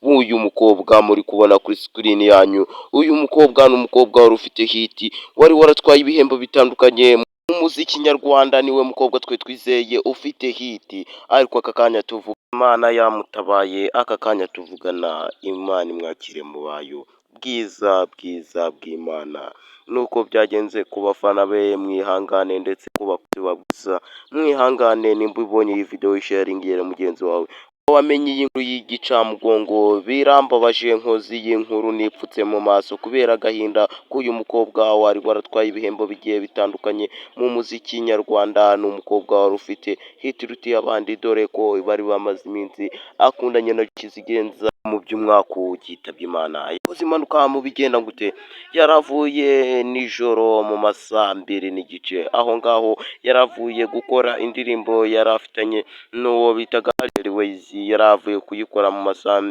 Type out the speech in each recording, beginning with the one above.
Uyu mukobwa muri kubona kuri screen yanyu, uyu mukobwa ni umukobwa wari ufite hiti, wari waratwaye ibihembo bitandukanye mu muziki nyarwanda, niwe mukobwa twe twizeye ufite hiti, ariko aka kanya tuvuga Imana yamutabaye, aka kanya tuvugana Imana imwakire mu bayo, bwiza bwiza bw'Imana. Nuko byagenze ku bafana be, mwihangane, ndetse ku bakunzi ba Bwiza mwihangane, nimba ubonye iyi video sharingire mugenzi wawe. Wamenye iyi nkuru y'igicamugongo, birambabaje nkozi y'inkuru nipfutse mu maso kubera agahinda k'uyu mukobwa wari waratwaye ibihembo bigiye bitandukanye mu muziki nyarwanda. Ni umukobwa wari ufite hiti irutiye abandi, dore ko bari bamaze iminsi akundanye na Kizigenza. Mu by'umwaka yitabye Imana. Yakoze impanuka mu bigenda gute? Yaravuye nijoro mu masaa 2 n'igice, aho ngaho yaravuye gukora indirimbo yari afitanye n'uwo bitaga Airways, yari avuye kuyikora mu masaa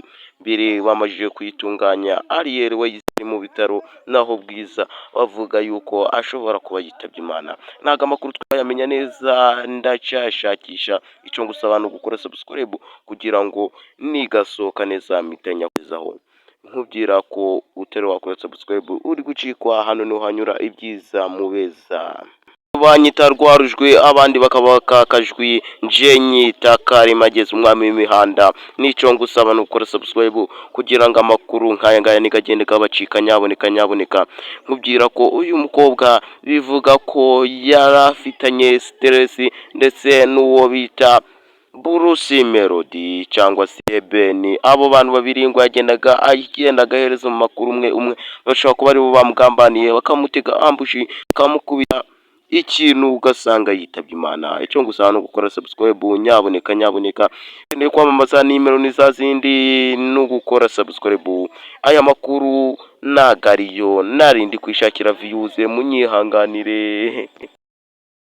2, bamajije kuyitunganya. Airways ari mu bitaro, naho Bwiza bavuga yuko ashobora kuba yitabye Imana. Ntago amakuru twayamenya neza, ndacyashakisha. Icyo ngusaba no gukora subscribe kugira ngo nigasohoka neza mpita nyakugezaho. Nkubwira ko utari wakora subscribe uri gucikwa. Hano niho hanyura ibyiza mu beza. Banyita Rwarujwe, abandi bakaba kakajwi, nje nyita Karimagezi, umwami w'imihanda. Nico ngusaba no gukora subscribe kugira ngo amakuru nkaya ngaya nikagende kabacika, nyaboneka. Nkubwira ko uyu mukobwa bivuga ko yarafitanye stress ndetse n'uwo bita Bruce Melody cyangwa se Ben. Abo bantu babiri ngo yagendaga ahereza mu makuru umwe bashobora kuba ari bo bamugambaniye, bakamutega ambushi, bakamukubita ikintu ugasanga yitabye Imana. Icyo ngusaba no gukora subscribe, nyaboneka. Nkeneye kwamamaza nimero ni za zindi, no gukora subscribe. Aya makuru nagariyo narindi kwishakira views, munyihanganire.